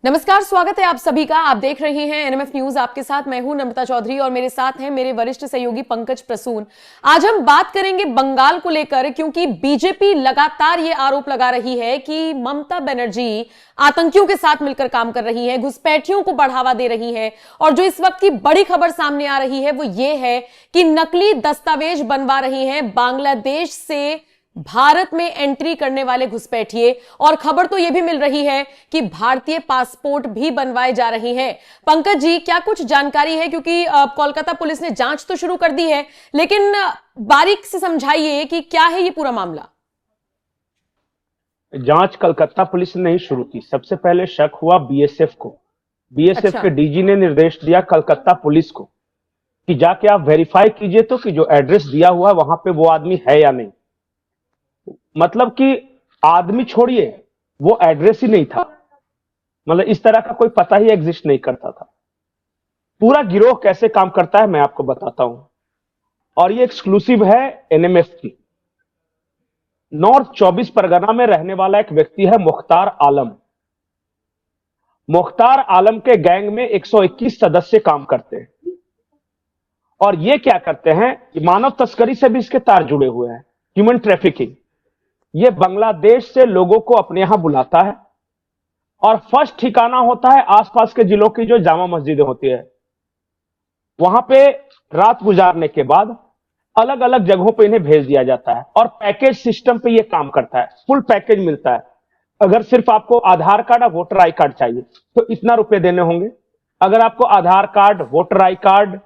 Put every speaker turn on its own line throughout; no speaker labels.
नमस्कार, स्वागत है आप सभी का। आप देख रहे हैं एनएमएफ न्यूज। आपके साथ मैं हूं नम्रता चौधरी और मेरे साथ हैं मेरे वरिष्ठ सहयोगी पंकज प्रसून। आज हम बात करेंगे बंगाल को लेकर, क्योंकि बीजेपी लगातार ये आरोप लगा रही है कि ममता बनर्जी आतंकियों के साथ मिलकर काम कर रही है, घुसपैठियों को बढ़ावा दे रही है। और जो इस वक्त की बड़ी खबर सामने आ रही है वो ये है कि नकली दस्तावेज बनवा रही है बांग्लादेश से भारत में एंट्री करने वाले घुसपैठिए। और खबर तो यह भी मिल रही है कि भारतीय पासपोर्ट भी बनवाए जा रहे हैं। पंकज जी, क्या कुछ जानकारी है? क्योंकि कोलकाता पुलिस ने जांच तो शुरू कर दी है, लेकिन बारीक से समझाइए कि क्या है ये पूरा मामला।
जांच कलकत्ता पुलिस ने नहीं शुरू की। सबसे पहले शक हुआ बीएसएफ को। बीएसएफ
अच्छा।
के डीजी ने निर्देश दिया कलकत्ता पुलिस को कि जाके आप वेरीफाई कीजिए तो कि जो एड्रेस दिया हुआ है वहां पे वो आदमी है या नहीं। मतलब कि आदमी छोड़िए, वो एड्रेस ही नहीं था। मतलब इस तरह का कोई पता ही एग्जिस्ट नहीं करता था। पूरा गिरोह कैसे काम करता है मैं आपको बताता हूं, और ये एक्सक्लूसिव है एनएमएफ की। नॉर्थ 24 परगना में रहने वाला एक व्यक्ति है मुख्तार आलम। मुख्तार आलम के गैंग में 121 सदस्य काम करते हैं। और ये क्या करते हैं, मानव तस्करी से भी इसके तार जुड़े हुए हैं, ह्यूमन ट्रैफिकिंग। ये बांग्लादेश से लोगों को अपने यहां बुलाता है और फर्स्ट ठिकाना होता है आसपास के जिलों की जो जामा मस्जिदें होती है। वहां पे रात गुजारने के बाद अलग अलग जगहों पे इन्हें भेज दिया जाता है और पैकेज सिस्टम पे ये काम करता है। फुल पैकेज मिलता है। अगर सिर्फ आपको आधार कार्ड और वोटर आई कार्ड चाहिए तो इतना रुपए देने होंगे। अगर आपको Aadhaar card, voter I card,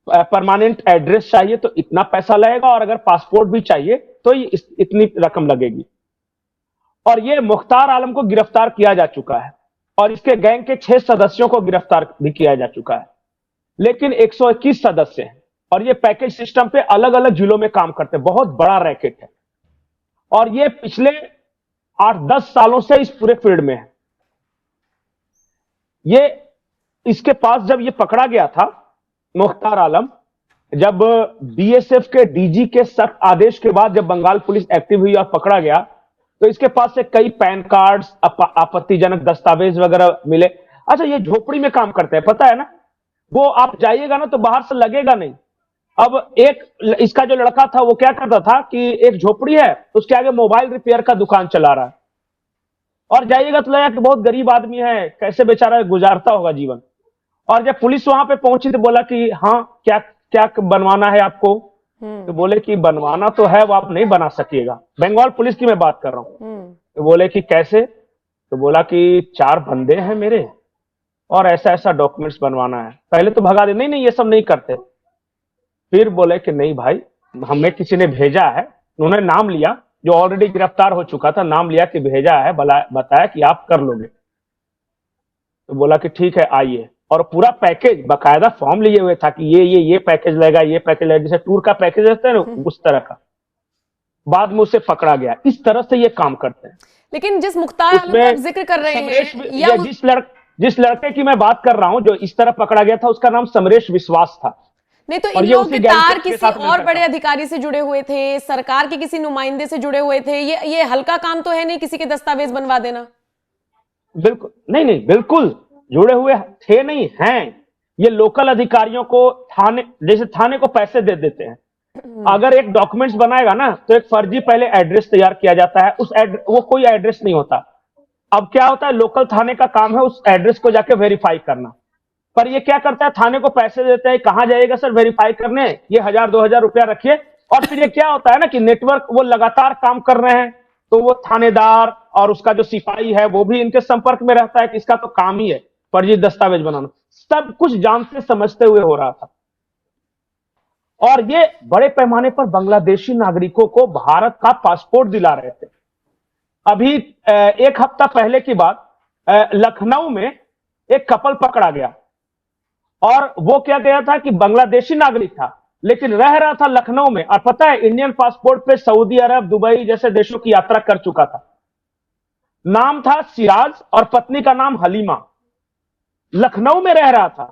permanent address चाहिए तो इतना पैसा लगेगा, और अगर पासपोर्ट भी चाहिए तो इतनी रकम लगेगी। और ये मुख्तार आलम को गिरफ्तार किया जा चुका है और इसके गैंग के 6 सदस्यों को गिरफ्तार भी किया जा चुका है। लेकिन 121 सदस्य हैं और ये पैकेज सिस्टम पे अलग अलग जिलों में काम करते हैं। बहुत बड़ा रैकेट है और ये पिछले 8-10 सालों से इस पूरे फील्ड में है। ये इसके पास जब ये पकड़ा गया था मुख्तार आलम, जब बीएसएफ के डीजी के सख्त आदेश के बाद जब बंगाल पुलिस एक्टिव हुई और पकड़ा गया, तो इसके पास से कई पैन कार्ड्स, आपत्तिजनक दस्तावेज वगैरह मिले। अच्छा, ये झोपड़ी में काम करते हैं, पता है ना? वो आप जाइएगा ना तो बाहर से लगेगा नहीं। अब एक इसका जो लड़का था वो क्या करता था कि एक झोपड़ी है, उसके आगे मोबाइल रिपेयर का दुकान चला रहा है, और जाइएगा तो लगेगा कि बहुत गरीब आदमी है, कैसे बेचारा गुजारता होगा जीवन। और जब पुलिस वहां पे पहुंची तो बोला कि हाँ, क्या क्या बनवाना है आपको? तो बोले कि बनवाना तो है, वो आप नहीं बना सकिएगा। बंगाल पुलिस की मैं बात कर रहा हूं। तो बोले कि कैसे? तो बोला कि 4 बंदे हैं मेरे और ऐसा ऐसा डॉक्यूमेंट्स बनवाना है। पहले तो भगा दे, नहीं नहीं ये सब नहीं करते। फिर बोले कि नहीं भाई, हमें किसी ने भेजा है। उन्होंने नाम लिया, जो ऑलरेडी गिरफ्तार हो चुका था, नाम लिया कि भेजा है, बताया कि आप कर लोगे। तो बोला कि ठीक है आइए, और पूरा पैकेज बकायदा फॉर्म लिए हुए था कि ये पैकेज लगेगा, ये पैकेज लगेगा, जैसे टूर का पैकेज रहता है ना, उस तरह का। बाद में उसे पकड़ा गया। इस तरह से ये काम करते हैं।
लेकिन जिस मुख्तार आलम का आप जिक्र कर रहे हैं, या
जिस लड़के की मैं बात कर रहा हूं जो इस तरह पकड़ा गया था, उसका नाम समरेश विश्वास था।
नहीं तो इन लोगों के तार किसी और बड़े अधिकारी से जुड़े हुए थे, सरकार के किसी नुमाइंदे से जुड़े हुए थे। ये हल्का काम तो है नहीं किसी के दस्तावेज बनवा देना।
बिल्कुल नहीं, नहीं बिल्कुल जुड़े हुए थे, नहीं हैं। ये लोकल अधिकारियों को जैसे थाने को पैसे दे देते हैं। अगर एक डॉक्यूमेंट्स बनाएगा ना तो एक फर्जी पहले एड्रेस तैयार किया जाता है। वो कोई एड्रेस नहीं होता। अब क्या होता है, लोकल थाने का काम है उस एड्रेस को जाके वेरीफाई करना। पर ये क्या करता है, थाने को पैसे देते हैं, कहां जाइएगा सर वेरीफाई करने, ये 1000-2000 रुपया रखिए। और फिर ये क्या होता है ना कि नेटवर्क वो लगातार काम कर रहे हैं, तो वो थानेदार और उसका जो सिपाही है वो भी इनके संपर्क में रहता है कि इसका तो काम ही है फर्जी दस्तावेज बनाना। सब कुछ जानते समझते हुए हो रहा था। और ये बड़े पैमाने पर बांग्लादेशी नागरिकों को भारत का पासपोर्ट दिला रहे थे। अभी 1 हफ्ता पहले की बात, लखनऊ में एक कपल पकड़ा गया, और वो क्या गया था कि बांग्लादेशी नागरिक था लेकिन रह रहा था लखनऊ में। और पता है, इंडियन पासपोर्ट पे सऊदी अरब, दुबई जैसे देशों की यात्रा कर चुका था। नाम था सिराज और पत्नी का नाम हलीमा। लखनऊ में रह रहा था।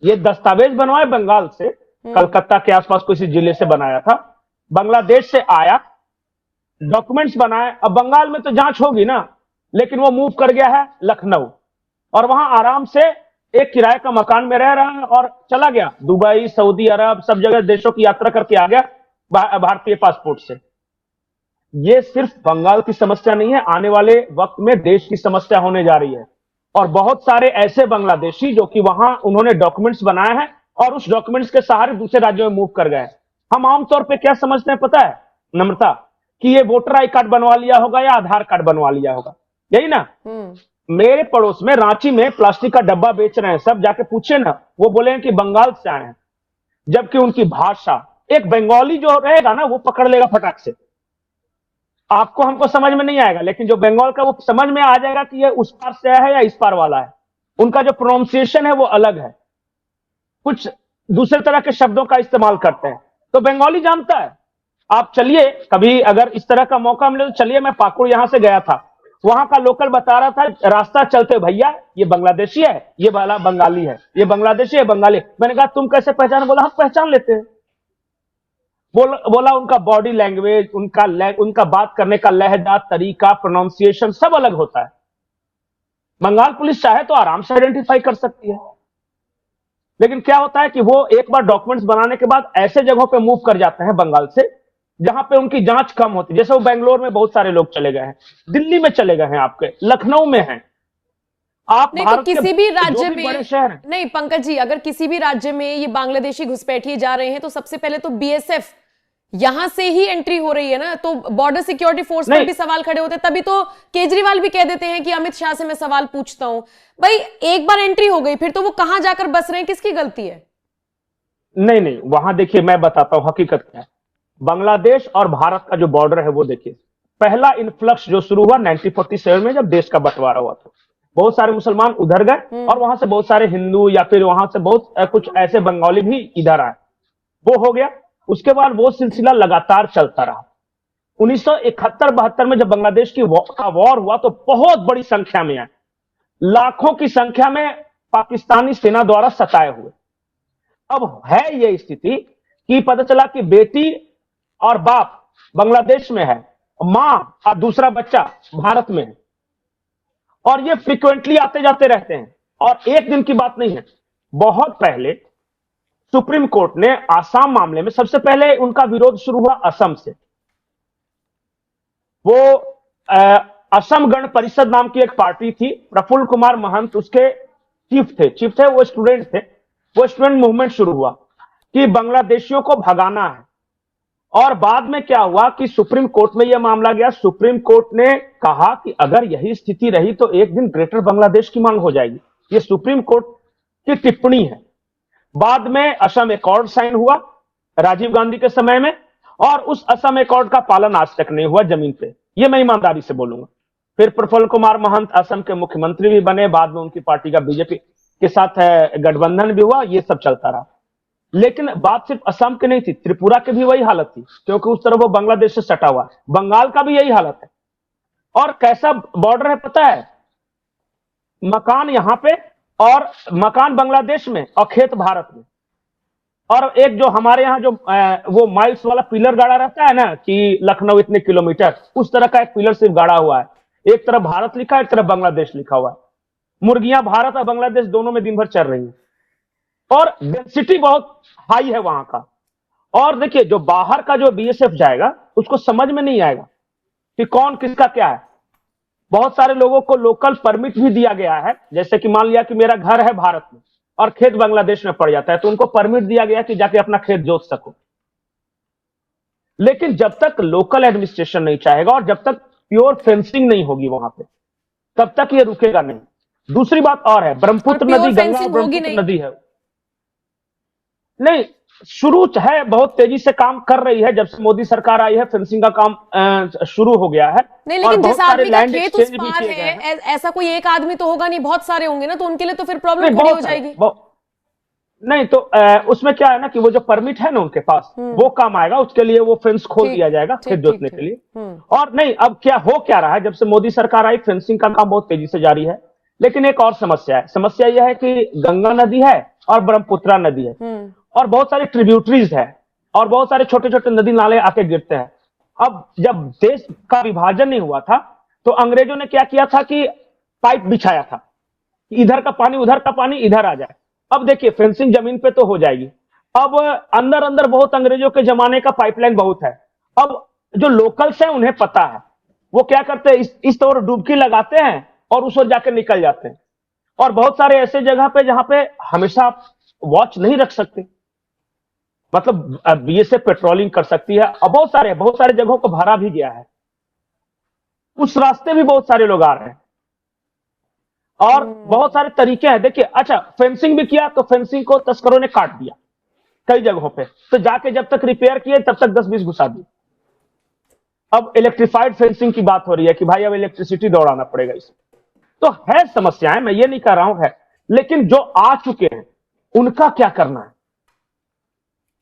ये दस्तावेज बनवाए बंगाल से, कलकत्ता के आसपास किसी जिले से बनाया था। बांग्लादेश से आया, डॉक्यूमेंट्स बनाए। अब बंगाल में तो जांच होगी ना, लेकिन वो मूव कर गया है लखनऊ। और वहां आराम से एक किराए का मकान में रह रहा है और चला गया दुबई, सऊदी अरब, सब जगह देशों की यात्रा करके आ गया भारतीय पासपोर्ट से। ये सिर्फ बंगाल की समस्या नहीं है, आने वाले वक्त में देश की समस्या होने जा रही है। और बहुत सारे ऐसे बांग्लादेशी जो कि वहां उन्होंने डॉक्यूमेंट्स बनाए हैं और उस डॉक्यूमेंट्स के सहारे दूसरे राज्यों में मूव कर गए। हम आमतौर पे क्या समझते हैं पता है नम्रता, कि ये वोटर आई कार्ड बनवा लिया होगा या आधार कार्ड बनवा लिया होगा, यही ना। मेरे पड़ोस में रांची में प्लास्टिक का डब्बा बेच रहे हैं सब, जाके पूछे ना, वो बोले कि बंगाल से आए हैं, जबकि उनकी भाषा एक बंगाली जो रहेगा ना वो पकड़ लेगा फटाक से। आपको हमको समझ में नहीं आएगा, लेकिन जो बंगाल का वो समझ में आ जाएगा कि ये उस पार से है या इस पार वाला है। उनका जो प्रोनाउंसिएशन है वो अलग है, कुछ दूसरे तरह के शब्दों का इस्तेमाल करते हैं, तो बंगाली जानता है। आप चलिए कभी अगर इस तरह का मौका मिले तो चलिए, मैं पाकुड़ यहां से गया था, वहां का लोकल बता रहा था रास्ता चलते, भैया ये बांग्लादेशी है, ये वाला बंगाली है, ये बांग्लादेशी है, बंगाली। मैंने कहा तुम कैसे पहचान? बोला हम पहचान लेते हैं। बोला उनका बॉडी लैंग्वेज, उनका बात करने का लहजा, तरीका, प्रोनाउंसिएशन सब अलग होता है। बंगाल पुलिस चाहे तो आराम से आइडेंटिफाई कर सकती है, लेकिन क्या होता है कि वो एक बार डॉक्यूमेंट्स बनाने के बाद ऐसे जगहों पे मूव कर जाते हैं बंगाल से जहां पे उनकी जांच कम होती है। जैसे वो बेंगलोर में बहुत सारे लोग चले गए हैं, दिल्ली में चले गए हैं, आपके लखनऊ में हैं। आप
नहीं तो किसी भी राज्य
जो भी बड़े शहर हैं,
नहीं पंकज जी, अगर किसी भी राज्य में ये बांग्लादेशी घुसपैठिए जा रहे हैं तो सबसे पहले तो बीएसएफ यहां से ही एंट्री हो रही है ना, तो बॉर्डर सिक्योरिटी फोर्स पर भी सवाल खड़े होते हैं। तभी तो केजरीवाल भी कह देते हैं कि अमित शाह से मैं सवाल पूछता हूं। भाई एक बार एंट्री हो गई फिर तो वो कहां जाकर बस रहे हैं, किसकी गलती है?
नहीं, वहां देखिए मैं बताता हूं हकीकत क्या है। बांग्लादेश और भारत का जो बॉर्डर है वो देखिए, पहला इन्फ्लक्स जो शुरू हुआ 1947 में जब देश का बंटवारा हुआ था, बहुत सारे मुसलमान उधर गए और वहां से बहुत सारे हिंदू या फिर वहां से बहुत कुछ ऐसे बंगाली भी इधर आए, वो हो गया। उसके बाद वो सिलसिला लगातार चलता रहा। 1971-72 में जब बांग्लादेश की वॉर हुआ तो बहुत बड़ी संख्या में आए, लाखों की संख्या में पाकिस्तानी सेना द्वारा सताए हुए। अब है ये स्थिति कि पता चला कि बेटी और बाप बांग्लादेश में है, मां और दूसरा बच्चा भारत में है, और ये फ्रीक्वेंटली आते जाते रहते हैं। और एक दिन की बात नहीं है, बहुत पहले सुप्रीम कोर्ट ने आसाम मामले में, सबसे पहले उनका विरोध शुरू हुआ असम से। वो असम गण परिषद नाम की एक पार्टी थी, प्रफुल्ल कुमार महंत उसके चीफ थे, वो स्टूडेंट थे। वो स्टूडेंट मूवमेंट शुरू हुआ कि बांग्लादेशियों को भगाना है। और बाद में क्या हुआ कि सुप्रीम कोर्ट में यह मामला गया। सुप्रीम कोर्ट ने कहा कि अगर यही स्थिति रही तो एक दिन ग्रेटर बांग्लादेश की मांग हो जाएगी। यह सुप्रीम कोर्ट की टिप्पणी है। बाद में असम एकॉर्ड साइन हुआ राजीव गांधी के समय में, और उस असम एकॉर्ड का पालन आज तक नहीं हुआ जमीन पे, ये मैं ईमानदारी से बोलूंगा। फिर प्रफुल्ल कुमार महंत असम के मुख्यमंत्री भी बने, बाद में उनकी पार्टी का बीजेपी के साथ गठबंधन भी हुआ, ये सब चलता रहा। लेकिन बात सिर्फ असम की नहीं थी, त्रिपुरा की भी वही हालत थी, क्योंकि उस तरफ वो बांग्लादेश से सटा हुआ। बंगाल का भी यही हालत है। और कैसा बॉर्डर है पता है, मकान यहां पे और मकान बांग्लादेश में और खेत भारत में। और एक जो हमारे यहाँ जो वो माइल्स वाला पिलर गाड़ा रहता है ना कि लखनऊ इतने किलोमीटर, उस तरह का एक पिलर सिर्फ गाड़ा हुआ है। एक तरफ भारत लिखा है, एक तरफ बांग्लादेश लिखा हुआ है। मुर्गियां भारत और बांग्लादेश दोनों में दिन भर चल रही हैं, और डेंसिटी बहुत हाई है वहां का। और देखिए जो बाहर का जो बीएसएफ जाएगा उसको समझ में नहीं आएगा कि कौन किसका क्या है। बहुत सारे लोगों को लोकल परमिट भी दिया गया है, जैसे कि मान लिया कि मेरा घर है भारत में और खेत बांग्लादेश में पड़ जाता है, तो उनको परमिट दिया गया कि जाके अपना खेत जोत सको। लेकिन जब तक लोकल एडमिनिस्ट्रेशन नहीं चाहेगा और जब तक प्योर फेंसिंग नहीं होगी वहां पे, तब तक ये रुकेगा नहीं। दूसरी बात और है, ब्रह्मपुत्र नदी, गंगा ब्रह्मपुत्र नदी है नहीं, शुरू है, बहुत तेजी से काम कर रही है। जब से मोदी सरकार आई है फेंसिंग का काम शुरू हो गया है।
नहीं, लेकिन जिस आदमी का खेत उस पार है, ऐसा कोई एक आदमी तो होगा नहीं, बहुत सारे होंगे ना, तो उनके लिए तो फिर प्रॉब्लम खड़ी हो जाएगी।
नहीं तो उसमें क्या है ना कि वो जो परमिट है ना उनके पास, वो काम आएगा, उसके लिए वो फेंस खोल दिया जाएगा खेत जोतने के लिए। और नहीं, अब क्या हो क्या रहा है, जब से मोदी सरकार आई फेंसिंग का काम बहुत तेजी से जारी है। लेकिन एक और समस्या है, समस्या यह है कि गंगा नदी है और ब्रह्मपुत्रा नदी है, और बहुत सारे ट्रिब्यूटरीज है, और बहुत सारे छोटे छोटे नदी नाले आके गिरते हैं। अब जब देश का विभाजन नहीं हुआ था तो अंग्रेजों ने क्या किया था कि पाइप बिछाया था, कि इधर का पानी उधर का पानी इधर आ जाए। अब देखिए फेंसिंग जमीन पे तो हो जाएगी, अब अंदर अंदर बहुत अंग्रेजों के जमाने का पाइपलाइन बहुत है। अब जो लोकल्स हैं उन्हें पता है, वो क्या करते हैं, इस तरह डुबकी लगाते हैं और उस ओर जाकर निकल जाते हैं। और बहुत सारे ऐसे जगह पे जहां पे हमेशा आप वॉच नहीं रख सकते, मतलब बीएसएफ पेट्रोलिंग कर सकती है। अब बहुत सारे जगहों को भरा भी गया है, उस रास्ते भी बहुत सारे लोग आ रहे हैं और बहुत सारे तरीके हैं। देखिए अच्छा फेंसिंग भी किया तो फेंसिंग को तस्करों ने काट दिया कई जगहों पे, तो जाके जब तक रिपेयर किए तब तक 10-20 घुसा दी। अब इलेक्ट्रिफाइड फेंसिंग की बात हो रही है कि भाई अब इलेक्ट्रिसिटी दौड़ाना पड़ेगा इसमें। तो है समस्याएं, मैं ये नहीं कह रहा हूं है, लेकिन जो आ चुके हैं उनका क्या करना है।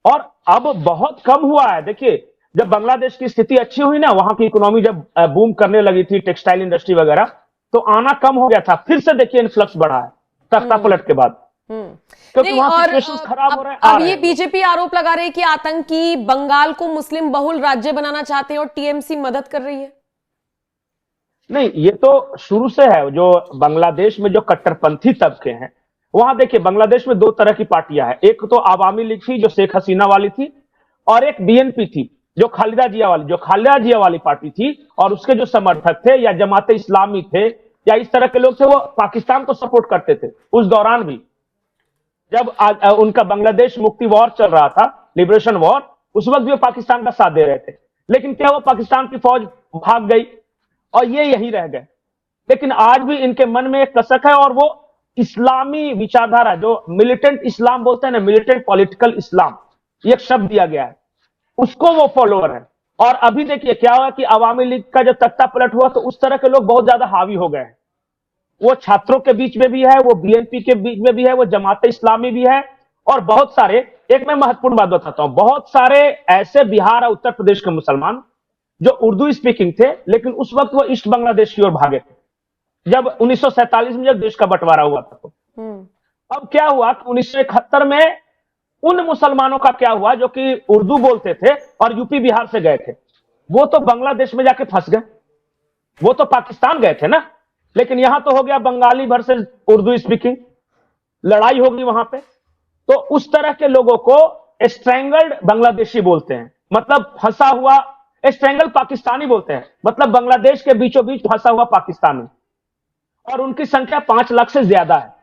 और अब बहुत कम हुआ है। देखिए जब बांग्लादेश की स्थिति अच्छी हुई ना, वहां की इकोनॉमी जब बूम करने लगी थी, टेक्सटाइल इंडस्ट्री वगैरह, तो आना कम हो गया था। फिर से देखिए इन्फ्लक्स बढ़ा है तख्ता पलट के बाद, क्योंकि
नहीं,
वहां
और
सिचुएशंस खराब हो रहे हैं।
अब ये बीजेपी आरोप लगा रही है कि आतंकी बंगाल को मुस्लिम बहुल राज्य बनाना चाहते हैं और टीएमसी मदद कर रही है।
नहीं, ये तो शुरू से है। जो बांग्लादेश में जो कट्टरपंथी तबके हैं, वहां देखिए बांग्लादेश में दो तरह की पार्टियां हैं। एक तो आवामी लीग थी जो शेख हसीना वाली थी, और एक बीएनपी थी जो खालिदा जिया वाली पार्टी थी। और उसके जो समर्थक थे या जमाते इस्लामी थे या इस तरह के लोग थे, वो पाकिस्तान को सपोर्ट करते थे उस दौरान भी, जब उनका बांग्लादेश मुक्ति वॉर चल रहा था, लिबरेशन वॉर, उस वक्त भी वो पाकिस्तान का साथ दे रहे थे। लेकिन क्या वो पाकिस्तान की फौज भाग गई और ये यहीं रह गए। लेकिन आज भी इनके मन में एक कसक है, और वो इस्लामी विचारधारा, जो मिलिटेंट इस्लाम बोलते हैं ना, मिलिटेंट पॉलिटिकल इस्लाम, ये एक शब्द दिया गया है, उसको वो फॉलोअर है। और अभी देखिए क्या हुआ कि अवामी लीग का जब तख्ता पलट हुआ तो उस तरह के लोग बहुत ज्यादा हावी हो गए हैं। वो छात्रों के बीच में भी है, वो बीएनपी के बीच में भी है, वो जमाते इस्लामी भी है, और बहुत सारे, एक मैं महत्वपूर्ण बात बताता हूं, बहुत सारे ऐसे बिहार और उत्तर प्रदेश के मुसलमान जो उर्दू स्पीकिंग थे, लेकिन उस वक्त वो ईस्ट बांग्लादेश की ओर भागे थे जब 1947 में जब देश का बंटवारा हुआ था। तो अब क्या हुआ कि 1971 में उन मुसलमानों का क्या हुआ जो कि उर्दू बोलते थे और यूपी बिहार से गए थे, वो तो बांग्लादेश में जाके फंस गए, वो तो पाकिस्तान गए थे ना। लेकिन यहां तो हो गया बंगाली वर्सेस उर्दू स्पीकिंग, लड़ाई होगी वहां पे। तो उस तरह के लोगों को स्ट्रैंगल्ड बांग्लादेशी बोलते हैं, मतलब फंसा हुआ। स्ट्रैंगल पाकिस्तानी बोलते हैं, मतलब बांग्लादेश के बीचों बीच फंसा हुआ पाकिस्तानी, और उनकी संख्या 5 लाख से ज्यादा है।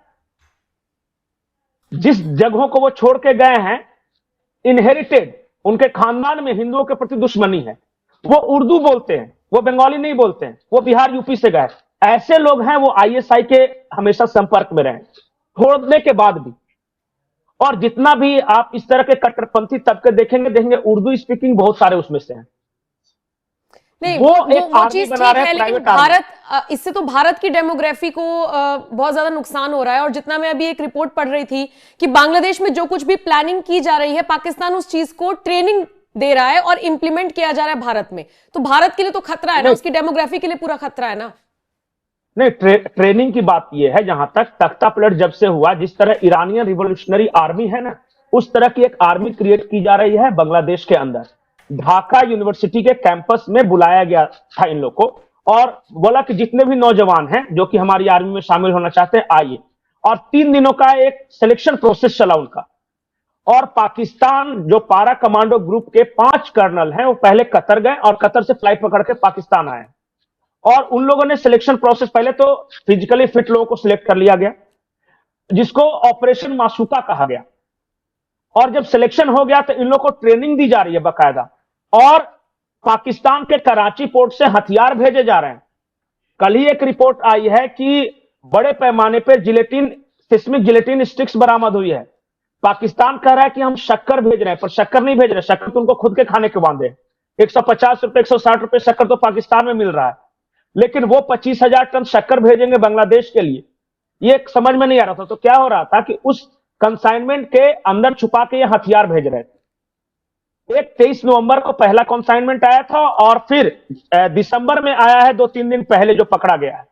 जिस जगहों को वो छोड़ के गए हैं, इनहेरिटेड, उनके खानदान में हिंदुओं के प्रति दुश्मनी है, वो उर्दू बोलते हैं, वो बंगाली नहीं बोलते हैं, वो बिहार यूपी से गए। ऐसे लोग हैं, वो आईएसआई के हमेशा संपर्क में रहे छोड़ने के बाद भी। और जितना भी आप इस तरह के कट्टरपंथी तबके देखेंगे उर्दू स्पीकिंग बहुत सारे उसमें से हैं।
नहीं,
वो
वो चीज ठीक है, लेकिन भारत, इससे तो भारत की डेमोग्राफी को बहुत ज्यादा नुकसान हो रहा है। और जितना मैं अभी एक रिपोर्ट पढ़ रही थी कि बांग्लादेश में जो कुछ भी प्लानिंग की जा रही है, पाकिस्तान उस चीज को ट्रेनिंग दे रहा है और इंप्लीमेंट किया जा रहा है भारत में। तो भारत के लिए तो खतरा है ना, उसकी डेमोग्राफी के लिए पूरा खतरा है ना।
नहीं, ट्रेनिंग की बात यह है, जहां तक तख्ता पलट जब से हुआ, जिस तरह ईरानियन रिवोल्यूशनरी आर्मी है ना, उस तरह की एक आर्मी क्रिएट की जा रही है बांग्लादेश के अंदर। ढाका यूनिवर्सिटी के कैंपस में बुलाया गया था इन लोग को, और बोला कि जितने भी नौजवान हैं जो कि हमारी आर्मी में शामिल होना चाहते हैं आइए। और 3 दिनों का एक सिलेक्शन प्रोसेस चला उनका। और पाकिस्तान जो पारा कमांडो ग्रुप के 5 कर्नल हैं, वो पहले कतर गए और कतर से फ्लाइट पकड़ के पाकिस्तान आए। और उन लोगों ने सिलेक्शन प्रोसेस, पहले तो फिजिकली फिट लोगों को सिलेक्ट कर लिया गया, जिसको ऑपरेशन मासूका कहा गया। और जब सिलेक्शन हो गया तो इन लोगों को ट्रेनिंग दी जा रही है बाकायदा, और पाकिस्तान के कराची पोर्ट से हथियार भेजे जा रहे हैं। कल ही एक रिपोर्ट आई है कि बड़े पैमाने पर सिस्मिक जिलेटिन स्टिक्स बरामद हुई है। पाकिस्तान कह रहा है कि हम शक्कर भेज रहे हैं, पर शक्कर नहीं भेज रहे, शक्कर तो उनको खुद के खाने के वादे। 150 रुपए 160 रुपए शक्कर तो पाकिस्तान में मिल रहा है, लेकिन वो 25,000 टन शक्कर भेजेंगे बांग्लादेश के लिए, ये समझ में नहीं आ रहा था। तो क्या हो रहा था कि उस कंसाइनमेंट के अंदर छुपा के ये हथियार भेज रहे थे। एक 23 नवंबर को पहला कंसाइनमेंट आया था, और फिर दिसंबर में आया है 2-3 दिन पहले जो पकड़ा गया है।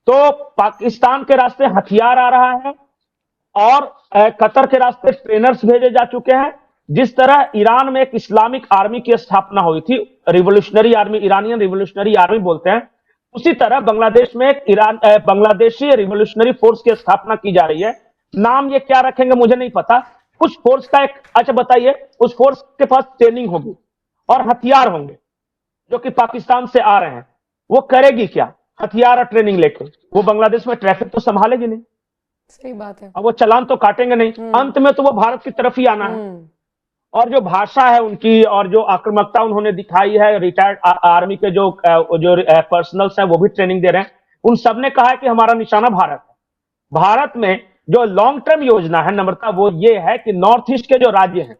तो पाकिस्तान के रास्ते हथियार आ रहा है, और कतर के रास्ते ट्रेनर्स भेजे जा चुके हैं। जिस तरह ईरान में एक इस्लामिक आर्मी की स्थापना हुई थी, revolutionary army, Iranian revolutionary army बोलते हैं, उसी तरह बांग्लादेश में एक बांग्लादेशी रिवोल्यूशनरी फोर्स की स्थापना की जा रही है। नाम ये क्या रखेंगे मुझे नहीं पता। उस फोर्स का एक, अच्छा बताइए, उस फोर्स के पास ट्रेनिंग होगी और हथियार होंगे जो कि पाकिस्तान से आ रहे हैं। वो करेगी क्या? हथियार और ट्रेनिंग लेके वो बांग्लादेश में ट्रैफिक तो संभालेगी नहीं।
सही बात है।
अब वो चालान तो काटेंगे नहीं, अंत में तो वो भारत की तरफ ही आना है। और जो भाषा है उनकी और जो आक्रामकता उन्होंने दिखाई है, रिटायर्ड आर्मी के जो पर्सनल्स हैं वो भी ट्रेनिंग दे रहे हैं। उन सब ने कहा है कि हमारा निशाना भारत है। भारत में जो लॉन्ग टर्म योजना है नम्रता, वो ये है कि नॉर्थ ईस्ट के जो राज्य हैं,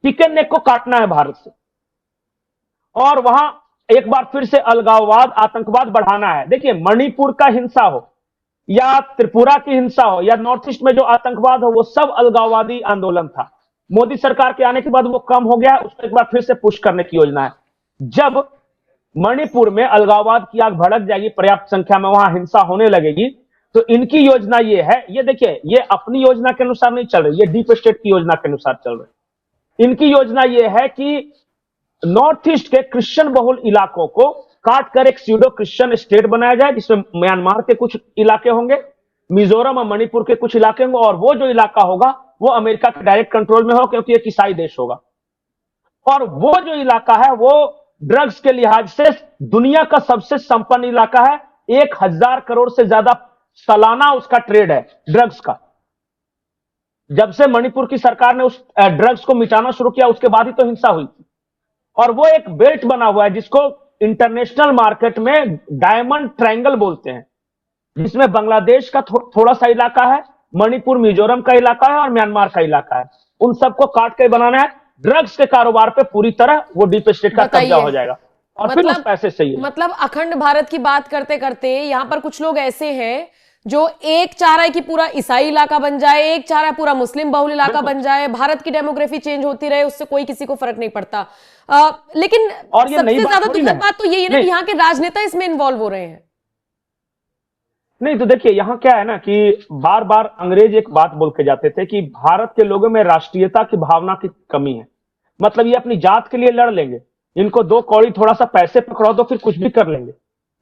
चिकन नेक को काटना है भारत से, और वहां एक बार फिर से अलगाववाद, आतंकवाद बढ़ाना है। देखिए, मणिपुर का हिंसा हो या त्रिपुरा की हिंसा हो या नॉर्थ ईस्ट में जो आतंकवाद हो, वो सब अलगाववादी आंदोलन था। मोदी सरकार के आने के बाद वो कम हो गया, उसको एक बार फिर से पुश करने की योजना है। जब मणिपुर में अलगाववाद की आग भड़क जाएगी, पर्याप्त संख्या में वहां हिंसा होने लगेगी, तो इनकी योजना ये है, ये देखिए, ये अपनी योजना के अनुसार नहीं चल रही, ये डीप स्टेट की योजना के अनुसार चल रही। इनकी योजना ये है कि नॉर्थ ईस्ट के क्रिश्चियन बहुल इलाकों को काट कर एक स्यूडो क्रिश्चियन स्टेट बनाया जाए, जिसमें म्यांमार के कुछ इलाके होंगे, मिजोरम और मणिपुर के कुछ इलाके होंगे, और वो जो इलाका होगा वो अमेरिका के डायरेक्ट कंट्रोल में हो, क्योंकि एक ईसाई देश होगा। और वो जो इलाका है वो ड्रग्स के लिहाज से दुनिया का सबसे संपन्न इलाका है। 1000 करोड़ से ज्यादा सालाना उसका ट्रेड है ड्रग्स का। जब से मणिपुर की सरकार ने उस ड्रग्स को मिटाना शुरू किया, उसके बाद ही तो हिंसा हुई थी। और वो एक बेल्ट बना हुआ है जिसको इंटरनेशनल मार्केट में डायमंड ट्रायंगल बोलते हैं, जिसमें बांग्लादेश का थोड़ा सा इलाका है, मणिपुर मिजोरम का इलाका है और म्यांमार का इलाका है। उन सबको काट के बनाना है। ड्रग्स के कारोबार पे पूरी तरह वो डीप स्टेट का कब्जा हो जाएगा, और फिर उस पैसे से ही
मतलब अखंड भारत की बात करते करते यहां पर कुछ लोग ऐसे हैं जो एक चाह रहा है कि पूरा ईसाई इलाका बन जाए, एक चाह रहा है पूरा मुस्लिम बहुल इलाका बन जाए, भारत की डेमोग्राफी चेंज होती रहे, उससे कोई किसी को फर्क नहीं पड़ता। लेकिन सबसे ज्यादा दुखद बात तो यही है ना कि यहाँ के राजनेता इसमें इन्वॉल्व हो रहे हैं।
नहीं, तो देखिए, यहां क्या है ना कि बार बार अंग्रेज एक बात बोल के जाते थे कि भारत के लोगों में राष्ट्रीयता की भावना की कमी है। मतलब ये अपनी जात के लिए लड़ लेंगे, इनको 2 कौड़ी थोड़ा सा पैसे पकड़ाओ तो फिर कुछ भी कर लेंगे,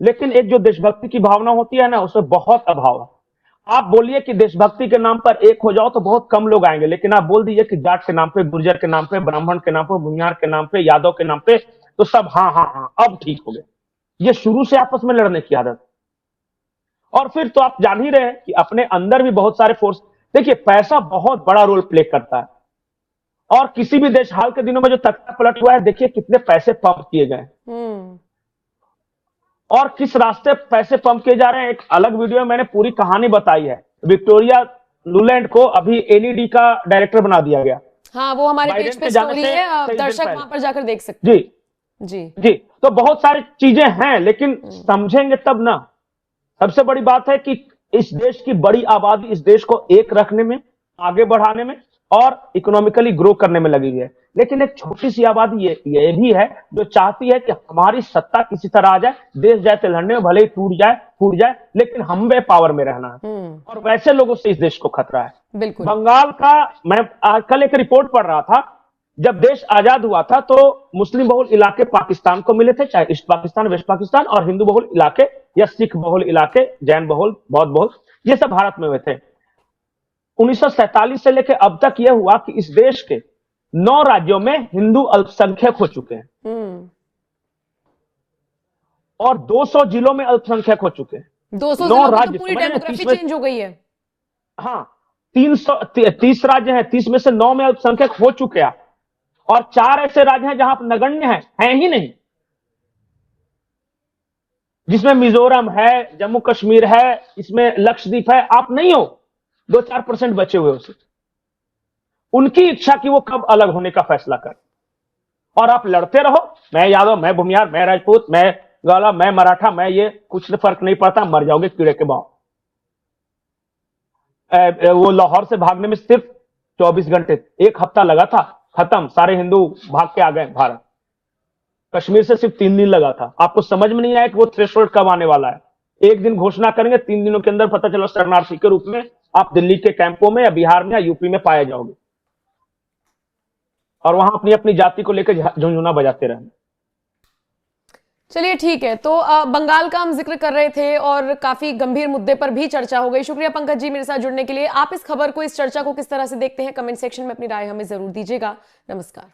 लेकिन एक जो देशभक्ति की भावना होती है ना, उसमें बहुत अभाव है। आप बोलिए कि देशभक्ति के नाम पर एक हो जाओ तो बहुत कम लोग आएंगे, लेकिन आप बोल दीजिए कि जाट के नाम पे, गुर्जर के नाम पे, ब्राह्मण के नाम पे, भूमिहार के नाम पे, यादव के नाम पे, तो सब हाँ हाँ हाँ अब ठीक हो गए। ये शुरू से आपस में लड़ने की आदत। और फिर तो आप जान ही रहे हैं कि अपने अंदर भी बहुत सारे फोर्स, देखिए, पैसा बहुत बड़ा रोल प्ले करता है। और किसी भी देश, हाल के दिनों में जो तख्ता पलट हुआ है, देखिए कितने पैसे पंप किए गए और किस रास्ते पैसे पंप किए जा रहे हैं। एक अलग वीडियो में मैंने पूरी कहानी बताई है। विक्टोरिया नुलैंड को अभी एनईडी का डायरेक्टर बना दिया गया।
हाँ, वो हमारे पेज पे स्टोरी है, दर्शक वहां पर जाकर देख सकते
हैं।
जी
जी, तो बहुत सारी चीजें हैं, लेकिन समझेंगे तब ना। सबसे बड़ी बात है कि इस देश की बड़ी आबादी इस देश को एक रखने में, आगे बढ़ाने में और इकोनॉमिकली ग्रो करने में लगी हुई है। लेकिन एक छोटी सी आबादी ये भी है जो चाहती है कि हमारी सत्ता किसी तरह आ जाए, देश जाए तिलहने में, भले ही टूट जाए फूट जाए, लेकिन हम वे पावर में रहना है। और वैसे लोगों से इस देश को खतरा है।
बिल्कुल।
बंगाल का, मैं कल एक रिपोर्ट पढ़ रहा था, जब देश आजाद हुआ था तो मुस्लिम बहुल इलाके पाकिस्तान को मिले थे, चाहे ईस्ट पाकिस्तान, वेस्ट पाकिस्तान, और हिंदू बहुल इलाके या सिख बहुल इलाके, जैन बहुल, बौद्ध बहुल, ये सब भारत में हुए थे। 1947 से लेकर अब तक यह हुआ कि इस देश के 9 राज्यों में हिंदू अल्पसंख्यक हो चुके हैं और 200 जिलों में अल्पसंख्यक हो चुके हैं।
200 जिलों में तो पूरी डेमोग्राफी चेंज हो गई है।
हाँ, 330 राज्य हैं, 30 में से 9 में अल्पसंख्यक हो चुके हैं, और 4 ऐसे राज्य हैं जहां नगण्य है ही नहीं, जिसमें मिजोरम है, जम्मू कश्मीर है, इसमें लक्षद्वीप है। आप नहीं हो, 2-4% बचे हुए उसे। उनकी इच्छा कि वो कब अलग होने का फैसला कर, और आप लड़ते रहो, मैं यादव, मैं भूमिहार, मैं राजपूत, मैं गौला, मैं मराठा, मैं ये, कुछ फर्क नहीं पड़ता, मर जाओगे कीड़े के भाव। वो लाहौर से भागने में सिर्फ 24 घंटे, 1 हफ्ता लगा था, खत्म, सारे हिंदू भाग के आ गए भारत। कश्मीर से सिर्फ 3 दिन लगा था। आपको समझ में नहीं आया कि वो थ्रेशोल्ड कब आने वाला है। एक दिन घोषणा करेंगे, 3 दिनों के अंदर पता चलो शरणार्थी के रूप में आप दिल्ली के कैंपों में या बिहार में या यूपी में पाए जाओगे, और वहां अपनी अपनी जाति को लेकर झुनझुना बजाते रहना।
चलिए ठीक है, तो बंगाल का हम जिक्र कर रहे थे और काफी गंभीर मुद्दे पर भी चर्चा हो गई। शुक्रिया पंकज जी मेरे साथ जुड़ने के लिए। आप इस खबर को, इस चर्चा को किस तरह से देखते हैं, कमेंट सेक्शन में अपनी राय हमें जरूर दीजिएगा। नमस्कार।